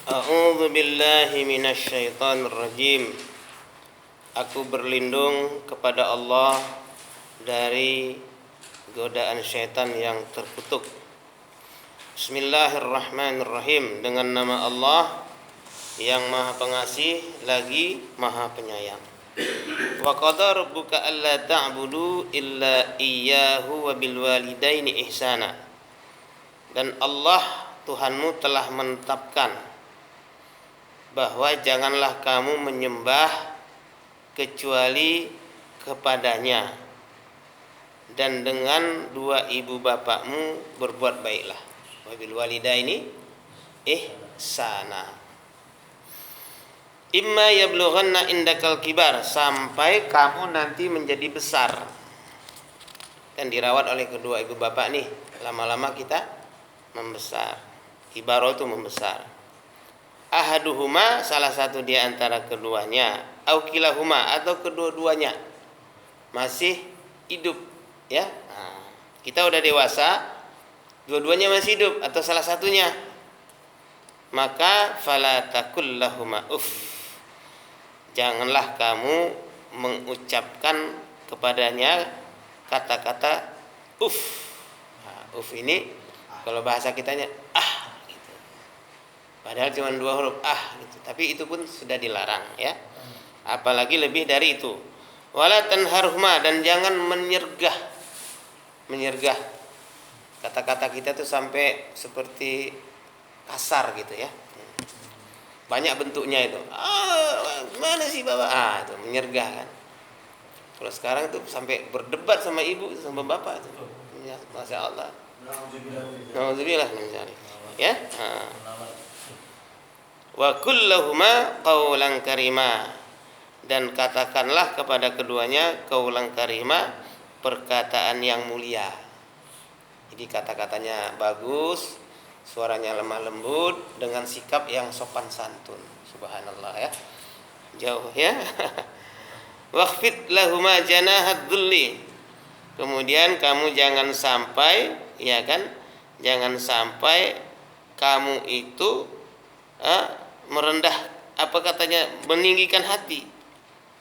A'udzu billahi minasyaitonir rajim. Aku berlindung kepada Allah dari godaan syaitan yang terkutuk. Bismillahirrahmanirrahim. Dengan nama Allah yang Maha Pengasih lagi Maha Penyayang. Wa qadara rabbuka alla ta'budu illa iyyahu wa bil walidaini ihsana. Dan Allah Tuhanmu telah menetapkan bahwa janganlah kamu menyembah kecuali kepadanya, dan dengan dua ibu bapakmu berbuat baiklah. Wabil walidaini ihsana. Imma yablughanna indakal kibar, sampai kamu nanti menjadi besar. Kan dirawat oleh kedua ibu bapak nih, lama-lama kita membesar. Kibar itu membesar. Ahaduhuma, salah satu di antara keduanya, au kilahuma, atau kedua-duanya masih hidup, ya. Nah, kita udah dewasa, dua-duanya masih hidup atau salah satunya, maka fala taqul lahuma uff, janganlah kamu mengucapkan kepadanya kata-kata uff. Nah, uff ini kalau bahasa kitanya padahal cuma 2 huruf gitu. Tapi itu pun sudah dilarang, ya. Apalagi lebih dari itu. Wala tanharhuma, dan jangan menyergah. Kata-kata kita tuh sampai seperti kasar gitu, ya. Banyak bentuknya itu. Mana sih Bapak? Itu menyergah kan. Kalau sekarang tuh sampai berdebat sama ibu sama bapak itu. Masya Allah. Nauzubillah min dzalik. Ya. Wa kullahuma qaulan karima, dan katakanlah kepada keduanya qaulan karima, perkataan yang mulia. Jadi kata-katanya bagus, suaranya lemah lembut, dengan sikap yang sopan santun. Subhanallah, ya. Jauh, ya. Waqfid lahuma janahat dhulli. Kemudian kamu jangan sampai, ya kan? Jangan sampai kamu itu merendah, meninggikan hati.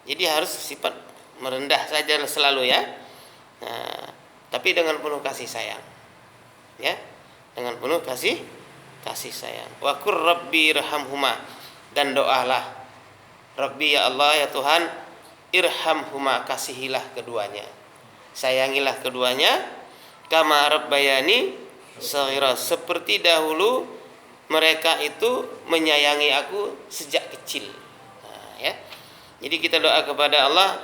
Jadi harus sifat merendah saja selalu, ya. Nah, tapi dengan penuh kasih sayang, ya, dengan penuh kasih sayang. Wa qur rabbi irhamhuma, dan doalah Rabbi, ya Allah, ya Tuhan, irhamhuma, kasihilah keduanya, sayangilah keduanya, kama rabbayani shaghira, seperti dahulu mereka itu menyayangi aku sejak kecil. Nah, ya. Jadi kita doa kepada Allah,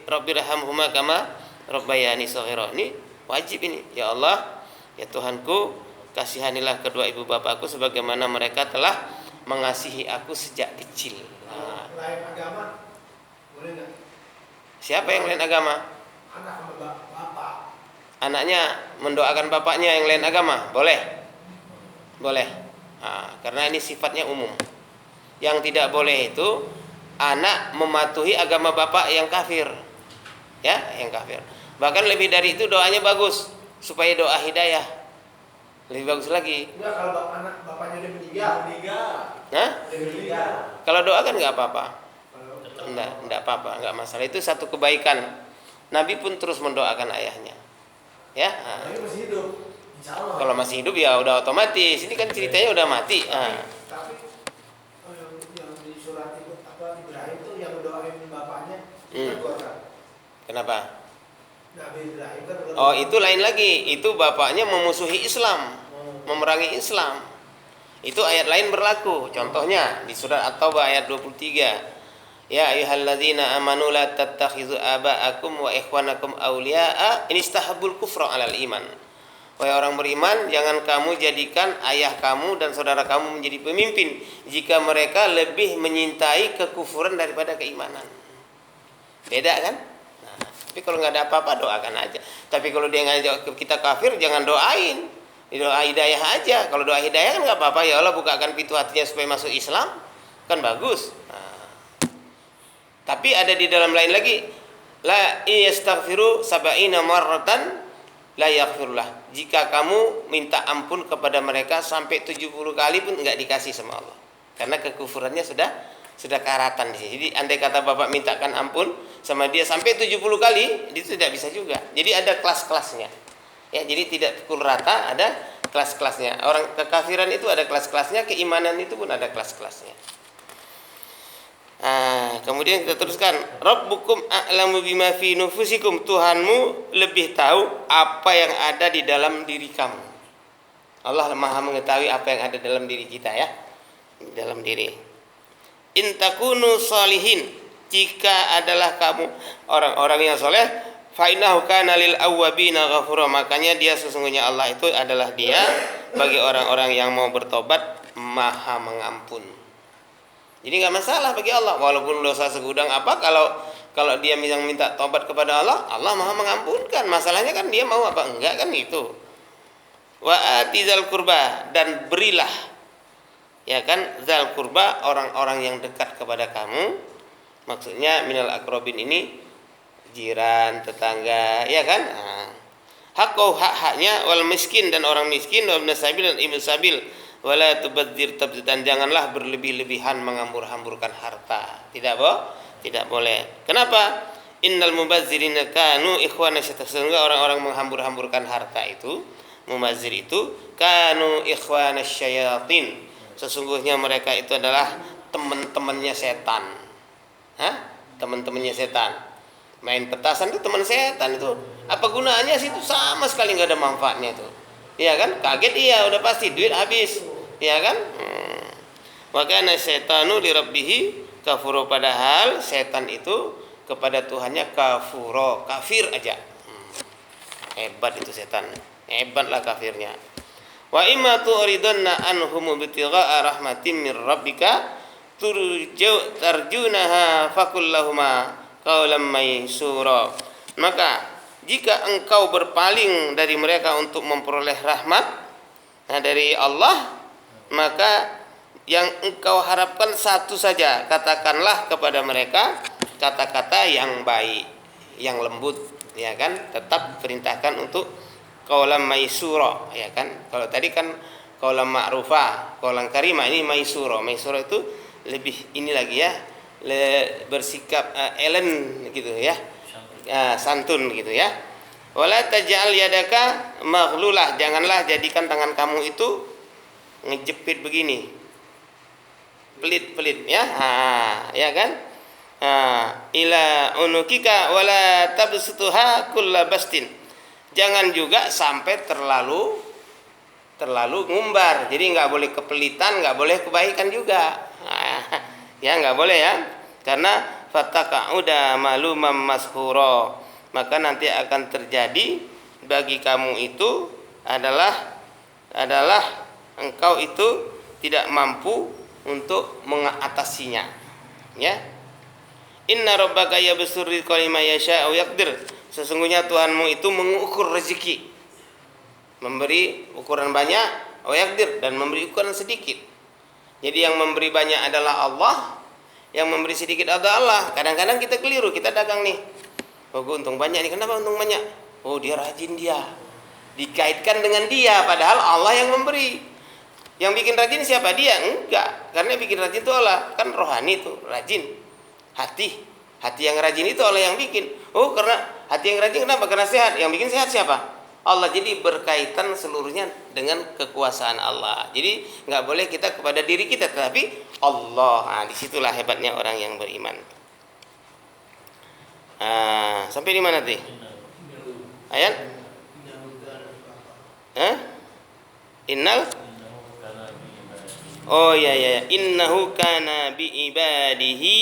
Rabbirhamhuma kama rabbayani shaghira. Ini wajib ini. Ya Allah, ya Tuhanku, kasihanilah kedua ibu bapakku sebagaimana mereka telah mengasihi aku sejak kecil. Nah. Lain agama boleh enggak? Siapa yang lain agama? Anak sama bapak. Anaknya mendoakan bapaknya yang lain agama? Boleh. Boleh. Karena ini sifatnya umum. Yang tidak boleh itu anak mematuhi agama bapak yang kafir, ya, yang kafir. Bahkan lebih dari itu doanya bagus, supaya doa hidayah lebih bagus lagi. Enggak, kalau anak bapaknya udah meninggal. Hah? Meninggal. Kalau doa kan nggak apa-apa. Enggak apa-apa, nggak masalah. Itu satu kebaikan. Nabi pun terus mendoakan ayahnya, ya. Tapi masih hidup. Kalau masih hidup ya udah otomatis. Ini kan ceritanya udah mati. Tapi yang di surat itu Ibrahim tuh yang doain bapaknya keluarga. Kenapa? Nabi Ibrahim kan. Oh, itu lain lagi. Itu bapaknya memusuhi Islam, memerangi Islam. Itu ayat lain berlaku. Contohnya di surat At-Taubah ayat 23. Ya ayyuhalladzina amanu la tattakhizu aba'akum wa ikhwanakum awliya'a in istahabbul kufra 'alal iman. Wahai orang beriman, jangan kamu jadikan ayah kamu dan saudara kamu menjadi pemimpin jika mereka lebih menyintai kekufuran daripada keimanan. Beda kan? Nah, tapi kalau nggak ada apa-apa doakan aja. Tapi kalau dia ngajak kita kafir, jangan doain. Doa hidayah aja. Kalau doa hidayah kan nggak apa-apa, ya Allah bukakan pintu hatinya supaya masuk Islam, kan bagus. Nah, tapi ada di dalam lain lagi, la yastaghfiru sab'ina marratan la yaghfirullah. Jika kamu minta ampun kepada mereka sampai 70 kali pun enggak dikasih sama Allah. Karena kekufurannya sudah karatan di sini. Jadi andai kata Bapak mintakan ampun sama dia sampai 70 kali, itu tidak bisa juga. Jadi ada kelas-kelasnya. Ya, jadi tidak pukul rata, ada kelas-kelasnya. Orang kekafiran itu ada kelas-kelasnya, keimanan itu pun ada kelas-kelasnya. Kemudian kita teruskan, Rabbukum a'lamu bima fi nufusikum, Tuhanmu lebih tahu apa yang ada di dalam diri kamu. Allah Maha mengetahui apa yang ada dalam diri kita ya. Di dalam diri. In takunu sholihin, jika adalah kamu orang-orang yang soleh, fa innahu kana lil awwabina ghafura, makanya dia sesungguhnya Allah itu adalah dia bagi orang-orang yang mau bertobat Maha mengampun. Jadi nggak masalah bagi Allah, walaupun dosa segudang apa, kalau dia minta tobat kepada Allah, Allah Maha mengampunkan. Masalahnya kan dia mau apa enggak kan itu. Wa atizal kurba, dan berilah, ya kan, zal kurba, orang-orang yang dekat kepada kamu. Maksudnya minal akrobin ini jiran, tetangga, ya kan. Hakau, hak-haknya, wal miskin, dan orang miskin, wal nasabil, dan ibnu sabil. Wala tubadzir tabdziran, janganlah berlebih-lebihan menghambur-hamburkan harta. Tidak boleh. Kenapa? Innal mubazzirina kanu ikhwana syaitan. Sesungguhnya orang-orang menghambur-hamburkan harta itu, mubazzir itu, kanu ikhwana syayatin. Sesungguhnya mereka itu adalah teman-temannya setan. Teman-temannya setan. Main petasan itu teman setan itu. Apa gunanya sih itu? Sama sekali nggak ada manfaatnya itu. Iya kan? Kaget iya, udah pasti duit habis. Iya kan? Wa kana syaitanu li rabbih kafuro, padahal setan itu kepada Tuhannya kafuro, kafir aja. Hebat itu setan. Hebatlah kafirnya. Wa imma tu'ridunna anhum bitigha'a rahmatin mir rabbika tarjunaha fakul lahuma qawlan maysura. Maka jika engkau berpaling dari mereka untuk memperoleh rahmat dari Allah, maka yang engkau harapkan satu saja, katakanlah kepada mereka kata-kata yang baik, yang lembut, ya kan? Tetap perintahkan untuk qaulan maisura, ya kan? Kalau tadi kan qaulan ma'rufah, qaulan karimah, ini maisura. Maisura itu lebih ini lagi ya, bersikap elen gitu ya. Santun gitu ya. Wala taj'al yadaka maghlulah, janganlah jadikan tangan kamu itu ngejepit begini, pelit-pelit ya. Ya kan? Ila unukika wala tabsutuha kullabastin, jangan juga sampai terlalu ngumbar. Jadi nggak boleh kepelitan, nggak boleh kebaikan juga. Ya nggak boleh ya, karena fataka'uda malumam mashura, maka nanti akan terjadi bagi kamu itu adalah engkau itu tidak mampu untuk mengatasinya. Ya. Inna rabbaka yabsur rizqa liman yasha'u yaqdir, sesungguhnya Tuhanmu itu mengukur rezeki, memberi ukuran banyak, yaqdir, dan memberi ukuran sedikit. Jadi yang memberi banyak adalah Allah, yang memberi sedikit adalah Allah. Kadang-kadang kita keliru, kita dagang nih, oh gue untung banyak nih, kenapa untung banyak? Oh dia rajin, dia dikaitkan dengan dia, padahal Allah yang memberi. Yang bikin rajin siapa? Dia? Enggak, karena yang bikin rajin itu Allah, kan rohani itu rajin. Hati yang rajin itu Allah yang bikin. Oh karena hati yang rajin kenapa? Karena sehat. Yang bikin sehat siapa? Allah. Jadi berkaitan seluruhnya dengan kekuasaan Allah. Jadi nggak boleh kita kepada diri kita, tetapi Allah. Nah, disitulah hebatnya orang yang beriman. Sampai di mana tadi? Ayat? Innal? Oh ya. Innahu kana bi ibadihi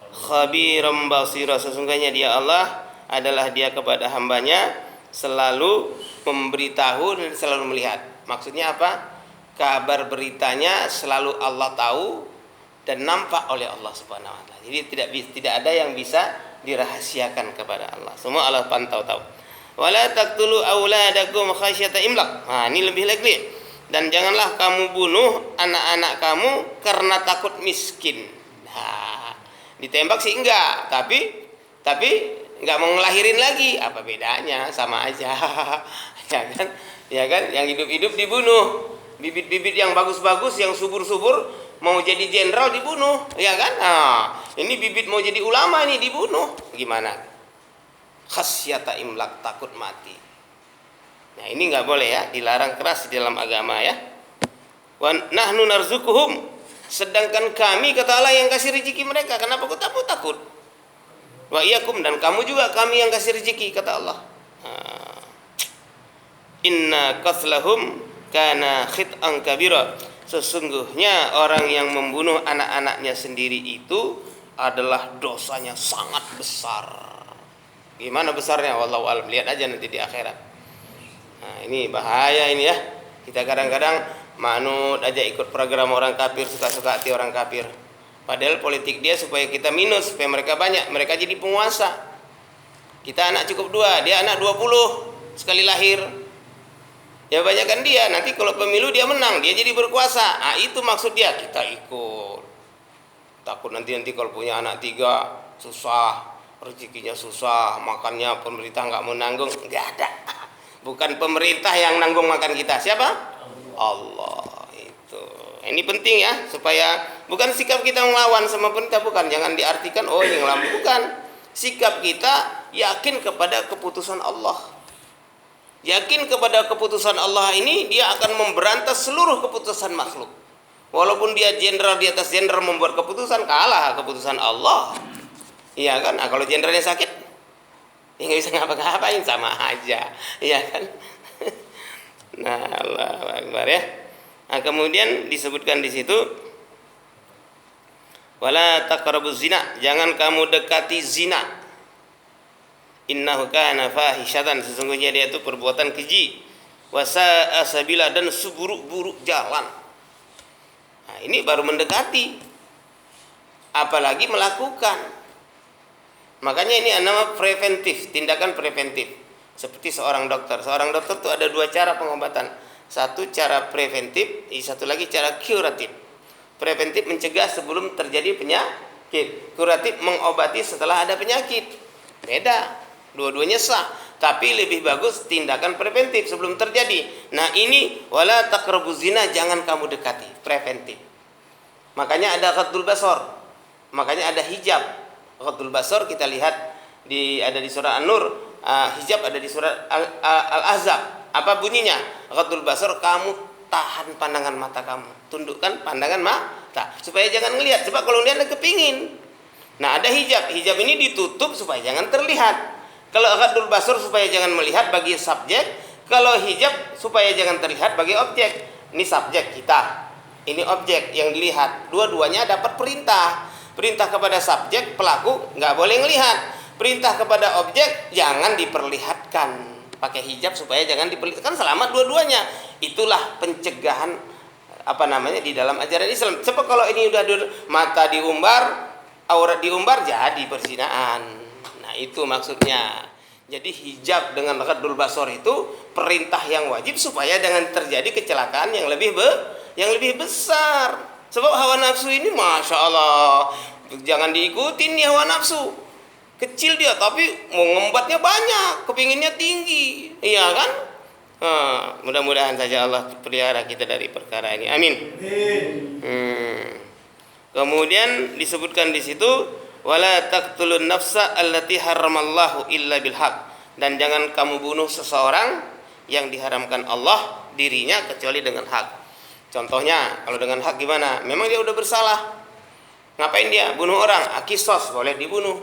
khabiran basira, sesungguhnya dia Allah adalah dia kepada hambanya selalu memberitahu dan selalu melihat. Maksudnya apa? Kabar beritanya selalu Allah tahu dan nampak oleh Allah Subhanahu wa taala. Jadi tidak ada yang bisa dirahasiakan kepada Allah. Semua Allah pantau tahu. Wala taqtulu auladakum khasyata imlaq. Nah, ini lebih lagi. Dan janganlah kamu bunuh anak-anak kamu karena takut miskin. Nah, ditembak sih enggak, tapi enggak mau ngelahirin lagi. Apa bedanya? Sama aja. Ya kan? Yang hidup-hidup dibunuh. Bibit-bibit yang bagus-bagus, yang subur-subur mau jadi jenderal dibunuh, ya kan? Nah, ini bibit mau jadi ulama ini dibunuh. Gimana? Khasyata imlak, takut mati. Nah, ini nggak boleh ya, dilarang keras di dalam agama ya. Wa nahnu narzukuhum, sedangkan kami kata Allah yang kasih rezeki mereka. Kenapa kau takut? Wa iyyakum, dan kamu juga kami yang kasih rezeki kata Allah. Inna qatlahum kana khit'an kabira, sesungguhnya orang yang membunuh anak-anaknya sendiri itu adalah dosanya sangat besar. Gimana besarnya? Wallahu a'lam, lihat aja nanti di akhirat. Nah, ini bahaya ini ya. Kita kadang-kadang manut aja ikut program orang kafir, suka-suka hati orang kafir. Padahal politik dia supaya kita minus, supaya mereka banyak, mereka jadi penguasa. Kita anak cukup 2, dia anak 20 sekali lahir. Ya banyakkan dia, nanti kalau pemilu dia menang, dia jadi berkuasa. Ah, itu maksud dia, kita ikut. Takut nanti kalau punya anak 3 susah, rezekinya susah, makannya pemerintah nggak mau nanggung. Nggak ada. Bukan pemerintah yang nanggung makan kita, siapa? Allah. Itu. Ini penting ya, supaya bukan sikap kita melawan sama pemerintah, bukan. Jangan diartikan oh ini ngelawan, bukan. Sikap kita yakin kepada keputusan Allah. Yakin kepada keputusan Allah ini, dia akan memberantas seluruh keputusan makhluk. Walaupun dia jenderal di atas jenderal membuat keputusan, kalah keputusan Allah. Iya kan? Nah, kalau jenderalnya sakit, ya nggak bisa ngapa-ngapain, sama aja. Iya kan? Nah, Allahu Akbar ya. Nah, kemudian disebutkan di situ, wala taqrabuz zina, jangan kamu dekati zina. Innahu kana fahisyatan, sesungguhnya dia itu perbuatan keji, wasa'a sabila, dan seburuk-buruk jalan. Nah, ini baru mendekati, apalagi melakukan. Makanya ini nama preventif, tindakan preventif. Seperti seorang dokter itu ada 2 cara pengobatan. Satu cara preventif, satu lagi cara kuratif. Preventif mencegah sebelum terjadi penyakit, kuratif mengobati setelah ada penyakit. Beda. Dua-duanya sah, tapi lebih bagus tindakan preventif sebelum terjadi. Nah, ini wala taqrabuz zina, jangan kamu dekati, preventif. Makanya ada ghadul basar, makanya ada hijab. Ghadul basar kita lihat ada di surah An-Nur, hijab ada di surah Al-Ahzab. Apa bunyinya? Ghadul basar, kamu tahan pandangan mata kamu, tundukkan pandangan mata supaya jangan ngelihat, sebab kalau lihat kepingin. Nah, ada hijab ini ditutup supaya jangan terlihat. Kalau ghadul basar supaya jangan melihat bagi subjek, kalau hijab supaya jangan terlihat bagi objek. Ini subjek kita, ini objek yang dilihat. Dua-duanya dapat perintah. Perintah kepada subjek, pelaku nggak boleh ngelihat. Perintah kepada objek, jangan diperlihatkan. Pakai hijab supaya jangan diperlihatkan, selamat dua-duanya. Itulah pencegahan di dalam ajaran Islam. Sebab kalau ini udah mata diumbar, aurat diumbar, jadi perzinahan. Nah, itu maksudnya. Jadi hijab dengan ghadul basar itu perintah yang wajib supaya jangan terjadi kecelakaan yang lebih besar. Sebab hawa nafsu ini, masya Allah, jangan diikutin nih hawa nafsu. Kecil dia tapi mengembatnya banyak, kepinginnya tinggi, iya kan? Mudah-mudahan saja Allah pelihara kita dari perkara ini. Amin. Kemudian disebutkan di situ, wala taqtulun nafsa allati haramallahu illa bil haq, dan jangan kamu bunuh seseorang yang diharamkan Allah dirinya kecuali dengan hak. Contohnya kalau dengan hak gimana? Memang dia udah bersalah, ngapain dia bunuh orang? Kisos, boleh dibunuh.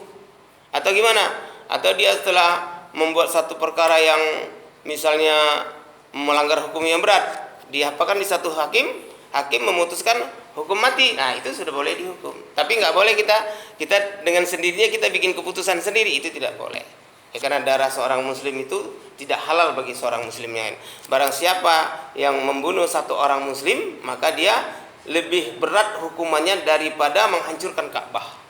Atau gimana? Atau dia setelah membuat satu perkara yang misalnya melanggar hukum yang berat, diapakan di satu hakim memutuskan hukum mati. Nah, itu sudah boleh dihukum. Tapi nggak boleh kita dengan sendirinya kita bikin keputusan sendiri, itu tidak boleh. Ya, karena darah seorang muslim itu tidak halal bagi seorang muslim yang lain. Barang siapa yang membunuh satu orang muslim, maka dia lebih berat hukumannya daripada menghancurkan Ka'bah.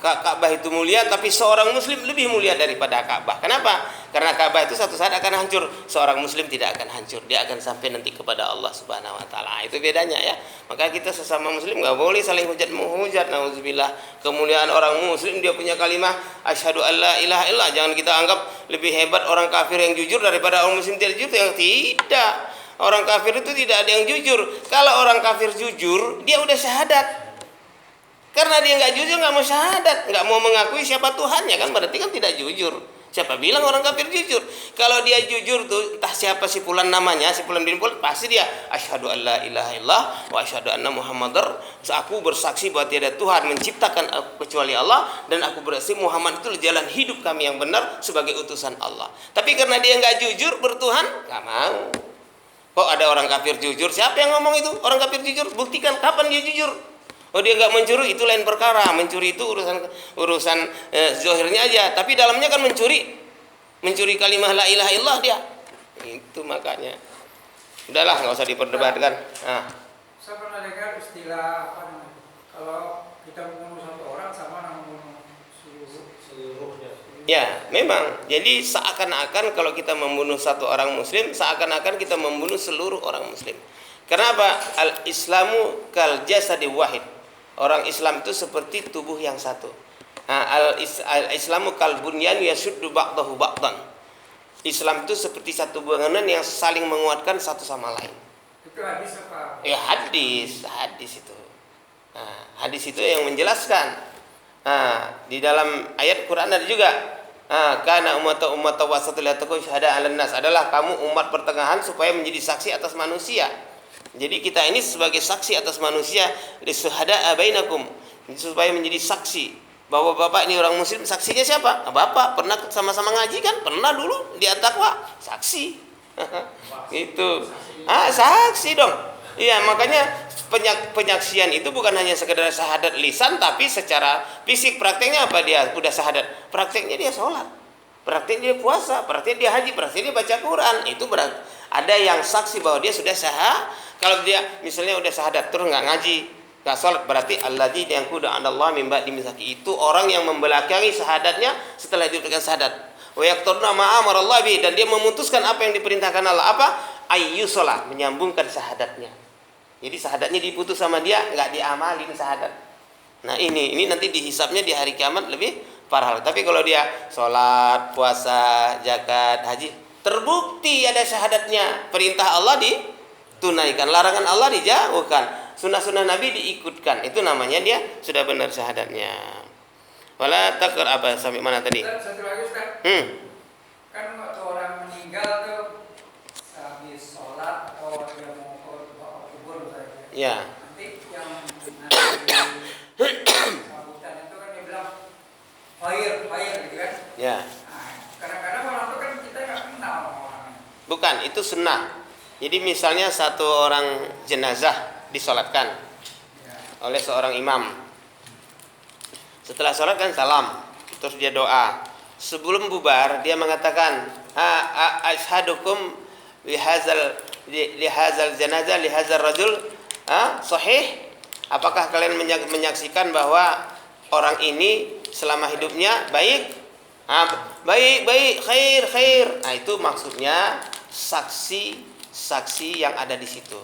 Ka'bah itu mulia, tapi seorang muslim lebih mulia daripada Ka'bah. Kenapa? Karena Ka'bah itu satu saat akan hancur, seorang muslim tidak akan hancur, dia akan sampai nanti kepada Allah Subhanahu wa taala. Itu bedanya ya. Maka kita sesama muslim enggak boleh saling hujat menghujat. Nauzubillah. Kemuliaan orang muslim dia punya kalimat asyhadu alla ilaha illallah. Jangan kita anggap lebih hebat orang kafir yang jujur daripada orang muslim tidak jujur, yang tidak. Orang kafir itu tidak ada yang jujur. Kalau orang kafir jujur, dia udah syahadat. Karena dia nggak jujur, nggak mau syahadat, nggak mau mengakui siapa Tuhannya, kan berarti kan tidak jujur. Siapa bilang orang kafir jujur? Kalau dia jujur tuh, entah siapa si fulan namanya, si fulan bin fulan, pasti dia asyhadu an la ilaha illallah wa asyhadu anna muhammadar, aku bersaksi bahwa tiada Tuhan menciptakan aku kecuali Allah, dan aku bersaksi Muhammad itu jalan hidup kami yang benar sebagai utusan Allah. Tapi karena dia nggak jujur bertuhan, nggak mau. Kok ada orang kafir jujur? Siapa yang ngomong itu? Orang kafir jujur? Buktikan kapan dia jujur. Oh, dia nggak mencuri, itu lain perkara. Mencuri itu urusan zahirnya aja, tapi dalamnya kan mencuri kalimat la ilaha illallah dia. Itu makanya. Udahlah, nggak usah diperdebatkan. Nah. Saya pernah dengar istilah apa namanya? Kalau kita membunuh satu orang sama membunuh seluruhnya. Ya, memang. Jadi seakan-akan kalau kita membunuh satu orang muslim, seakan-akan kita membunuh seluruh orang muslim. Kenapa? Al-Islamu kal jasadi wahid. Orang Islam itu seperti tubuh yang satu. Nah, Al-Islamu kal bunyan yashuddu ba'dahu ba'dan. Islam itu seperti satu bangunan yang saling menguatkan satu sama lain. Itu hadis apa? Ya, hadis itu. Nah, hadis itu yang menjelaskan. Nah, di dalam ayat Quran ada juga. Kana ummata wasatul la takun syahada 'alan nas, adalah kamu umat pertengahan supaya menjadi saksi atas manusia. Jadi kita ini sebagai saksi atas manusia, lisuhada bainakum, supaya menjadi saksi bahwa bapak ini orang muslim. Saksinya siapa? Bapak pernah sama-sama ngaji kan? Pernah dulu di At-Taqwa, saksi. Itu. Saksi dong. Iya, makanya penyaksian itu bukan hanya sekedar syahadat lisan, tapi secara fisik. Prakteknya apa dia? Udah syahadat, prakteknya dia sholat, prakteknya dia puasa, prakteknya dia haji, prakteknya dia baca Quran. Itu berarti ada yang saksi bahwa dia sudah syahadat. Kalau dia misalnya udah syahadat terus nggak ngaji, nggak sholat, berarti alladzi yanqudu 'ala Allah min ba'di mitsaqi, itu orang yang membelakangi syahadatnya setelah diberikan syahadat. Wa yaqtaduna ma amara Allah bi, dan dia memutuskan apa yang diperintahkan Allah. Apa? Ayyusolah, menyambungkan syahadatnya. Jadi syahadatnya diputus sama dia, nggak diamalin syahadat. Nah ini nanti dihisapnya di hari kiamat lebih parah. Tapi kalau dia sholat, puasa, zakat, haji, terbukti ada syahadatnya, perintah Allah ditunaikan, larangan Allah dijauhkan, sunnah-sunnah Nabi diikutkan, itu namanya dia sudah benar syahadatnya. Wala takr apa sampai mana tadi? Satu lagi Ustaz. Kan waktu orang meninggal tuh habis sholat atau dia mau kubur misalnya. Ya. Nanti yang sambutan itu kan dia bilang fire gitu kan. Ya. Nah, kadang-kadang orang itu kan kita nggak kenal orangnya. Bukan, itu sunnah. Jadi misalnya satu orang jenazah disolatkan oleh seorang imam. Setelah sholat kan salam, terus dia doa. Sebelum bubar dia mengatakan, ashadukum lihazal janazah lihazal rajul sahih. Apakah kalian menyaksikan bahwa orang ini selama hidupnya baik? Baik, khair. Nah, itu maksudnya saksi yang ada di situ.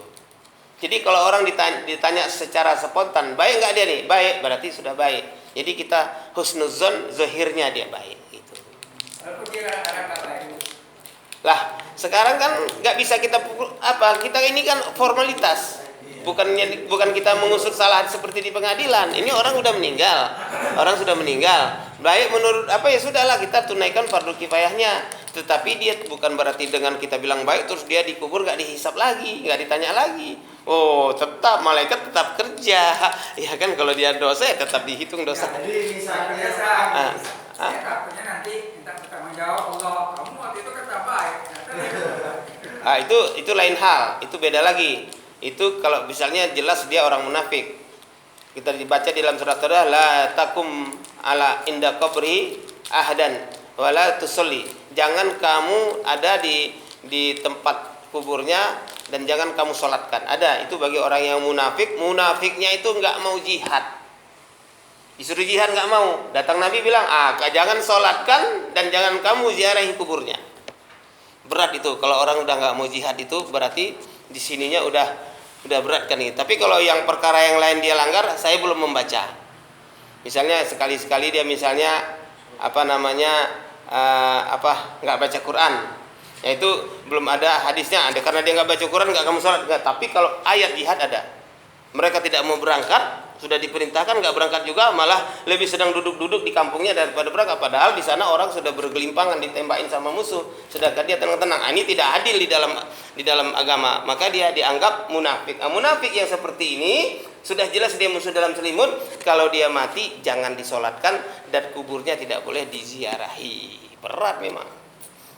Jadi kalau orang ditanya secara spontan, baik nggak dia nih? Baik, berarti sudah baik. Jadi kita husnuzon, zahirnya dia baik gitu. Lah, sekarang kan nggak bisa kita pukul apa? Kita ini kan formalitas. Bukan kita mengusut salah seperti di pengadilan. Ini orang sudah meninggal. Baik menurut apa ya sudahlah, kita tunaikan fardu kifayahnya. Tetapi dia bukan berarti dengan kita bilang baik terus dia dikubur nggak dihisap lagi, nggak ditanya lagi. Oh, tetap malaikat tetap kerja. Ya kan, kalau dia dosa ya tetap dihitung dosa. Jadi misalnya saya takutnya nanti minta bertanggung jawab Allah. Kamu waktu itu kata baik. Itu lain hal. Itu beda lagi. Itu kalau misalnya jelas dia orang munafik. Kita dibaca di dalam surat Taubah, la takum ala inda qabri ahdan wala tusolli. Jangan kamu ada di tempat kuburnya dan jangan kamu sholatkan. Ada, itu bagi orang yang munafik. Munafiknya itu nggak mau jihad, disuruh jihad nggak mau. Datang Nabi bilang, jangan sholatkan dan jangan kamu ziarahi kuburnya. Berat itu. Kalau orang udah nggak mau jihad itu berarti di sininya udah berat kan ini. Tapi kalau yang perkara yang lain dia langgar, saya belum membaca. Misalnya sekali-sekali dia misalnya nggak baca Quran. Ya itu belum ada hadisnya, ada karena dia nggak baca Quran nggak kamu sholat nggak. Tapi kalau ayat jihad ada, mereka tidak mau berangkat, sudah diperintahkan nggak berangkat juga, malah lebih sedang duduk-duduk di kampungnya daripada berangkat. Padahal di sana orang sudah bergelimpangan ditembakin sama musuh, sedangkan dia tenang-tenang. Ini tidak adil di dalam agama, maka dia dianggap munafik. Munafik yang seperti ini sudah jelas dia musuh dalam selimut. Kalau dia mati jangan disolatkan dan kuburnya tidak boleh diziarahi. Berat memang.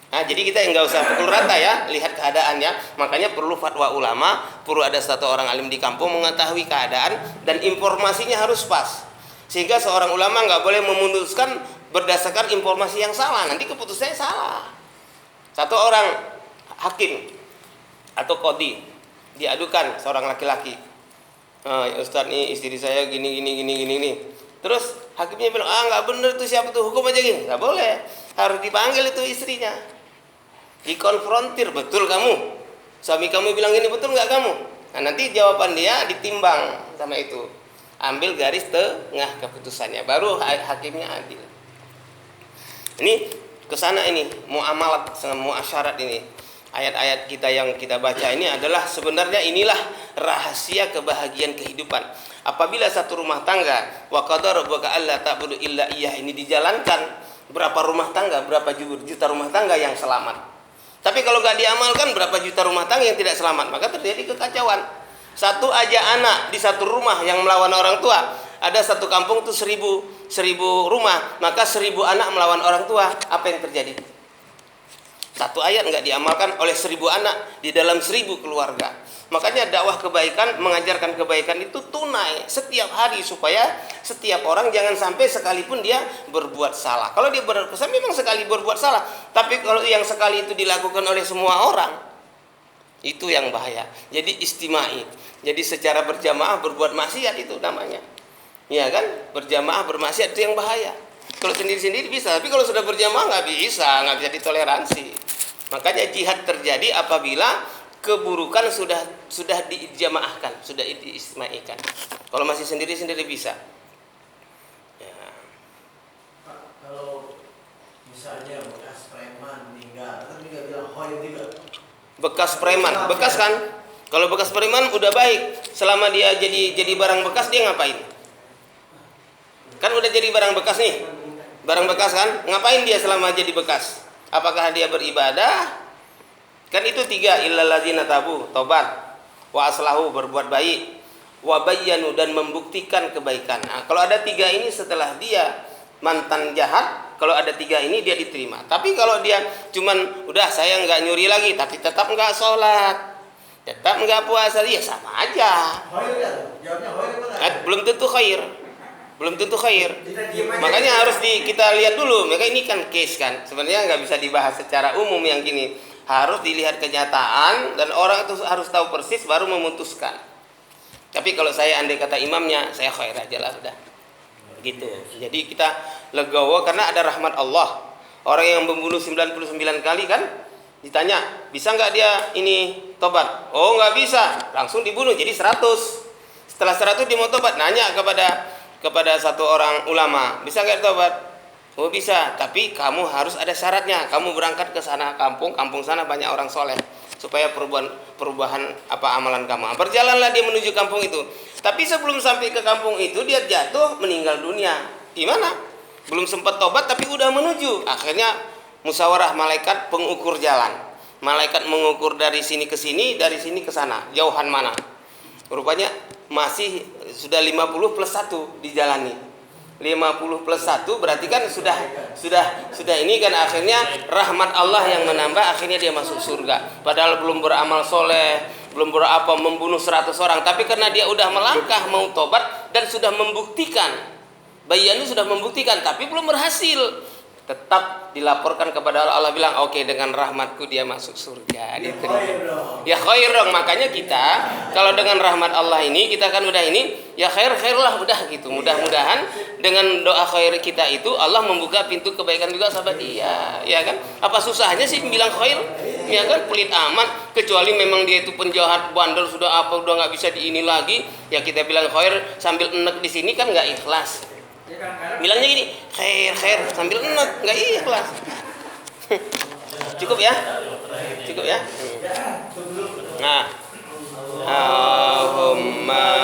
Nah, jadi kita nggak usah pukul rata ya, lihat keadaannya. Makanya perlu fatwa ulama, perlu ada satu orang alim di kampung mengetahui keadaan dan informasinya harus pas. Sehingga seorang ulama nggak boleh memutuskan berdasarkan informasi yang salah, nanti keputusannya salah. Satu orang hakim atau qadhi diadukan seorang laki-laki, Ustaz nih istri saya gini. Terus hakimnya bilang, nggak bener tuh, siapa tuh, hukum aja gini. Nggak boleh, harus dipanggil itu istrinya, dikonfrontir, betul kamu, suami kamu bilang gini, betul nggak kamu? Nah, nanti jawaban dia ditimbang sama itu, ambil garis tengah keputusannya, baru hakimnya adil. Ini kesana ini muamalat sama muasyarat ini. Ayat-ayat kita yang kita baca ini adalah sebenarnya inilah rahasia kebahagiaan kehidupan. Apabila satu rumah tangga wa qadara rabbuka alla ta'budu illa iyyah ini dijalankan, berapa rumah tangga, berapa juta rumah tangga yang selamat. Tapi kalau nggak diamalkan, berapa juta rumah tangga yang tidak selamat, maka terjadi kekacauan. Satu aja anak di satu rumah yang melawan orang tua, ada satu kampung tuh 1000 rumah, maka 1000 anak melawan orang tua, apa yang terjadi? Satu ayat nggak diamalkan oleh 1000 anak di dalam 1000 keluarga. Makanya dakwah kebaikan, mengajarkan kebaikan itu tunai setiap hari supaya setiap orang jangan sampai sekalipun dia berbuat salah. Kalau dia berbuat salah, memang sekali berbuat salah. Tapi kalau yang sekali itu dilakukan oleh semua orang, itu yang bahaya. Jadi istimai. Jadi secara berjamaah berbuat maksiat itu namanya. Ya kan? Berjamaah bermaksiat itu yang bahaya. Kalau sendiri-sendiri bisa, tapi kalau sudah berjamaah nggak bisa ditoleransi. Makanya jihad terjadi apabila keburukan sudah dijamaahkan, sudah diistimaikan. Kalau masih sendiri-sendiri bisa. Ya. Kalau misalnya bekas preman meninggal, kan juga bilang khair juga. Bekas preman, bekas kan? Kalau bekas preman udah baik, selama dia jadi barang bekas dia ngapain? Kan udah jadi barang bekas nih. Barang bekas kan? Ngapain dia selama jadi bekas? Apakah dia beribadah? Kan itu 3, illal ladzina tabu, tobat, wa aslahu, berbuat baik, wa bayyanu, dan membuktikan kebaikan. Nah, kalau ada 3 ini setelah dia mantan jahat, kalau ada 3 ini dia diterima. Tapi kalau dia cuman udah saya nggak nyuri lagi, tapi tetap nggak sholat, tetap nggak puasa, ya sama aja. Khair kan? Jawabnya khair apa? Belum tentu khair. Makanya harus kita lihat dulu. Maka ini kan case kan. Sebenarnya nggak bisa dibahas secara umum yang gini. Harus dilihat kenyataan dan orang itu harus tahu persis baru memutuskan. Tapi kalau saya andai kata imamnya, saya khair aja lah udah. Gitu. Jadi kita legowo karena ada rahmat Allah. Orang yang membunuh 99 kali kan ditanya, bisa nggak dia ini tobat? Oh nggak bisa, langsung dibunuh jadi 100. Setelah 100 dia mau tobat, nanya kepada satu orang ulama, bisa nggak tobat? Oh bisa, tapi kamu harus ada syaratnya. Kamu berangkat ke sana kampung sana banyak orang soleh, supaya perubahan apa amalan kamu. Berjalanlah dia menuju kampung itu. Tapi sebelum sampai ke kampung itu dia jatuh meninggal dunia. Gimana? Belum sempat tobat tapi udah menuju. Akhirnya musyawarah malaikat pengukur jalan. Malaikat mengukur dari sini ke sini, dari sini ke sana. Jauhan mana? Rupanya masih sudah 50 plus 1 dijalani. 50 plus 1 berarti kan sudah ini kan akhirnya rahmat Allah yang menambah, akhirnya dia masuk surga. Padahal belum beramal soleh, belum berapa membunuh 100 orang, tapi karena dia udah melangkah mau tobat dan sudah membuktikan, Bayanu sudah membuktikan tapi belum berhasil, tetap dilaporkan kepada Allah. Allah bilang oke, dengan rahmatku dia masuk surga. Ya khair dong. Makanya kita kalau dengan rahmat Allah ini kita kan udah ini ya khair lah udah gitu. Mudah-mudahan dengan doa khair kita itu Allah membuka pintu kebaikan juga sahabat dia, ya kan? Apa susahnya sih bilang khair? Ya kan, pelit amat. Kecuali memang dia itu penjahat, bandel, sudah apa udah nggak bisa diini lagi, ya kita bilang khair sambil enek di sini kan nggak ikhlas. Bilangnya gini, khair sambil enek, nggak ikhlas. Cukup ya? Cukup ya. Nah, Allahumma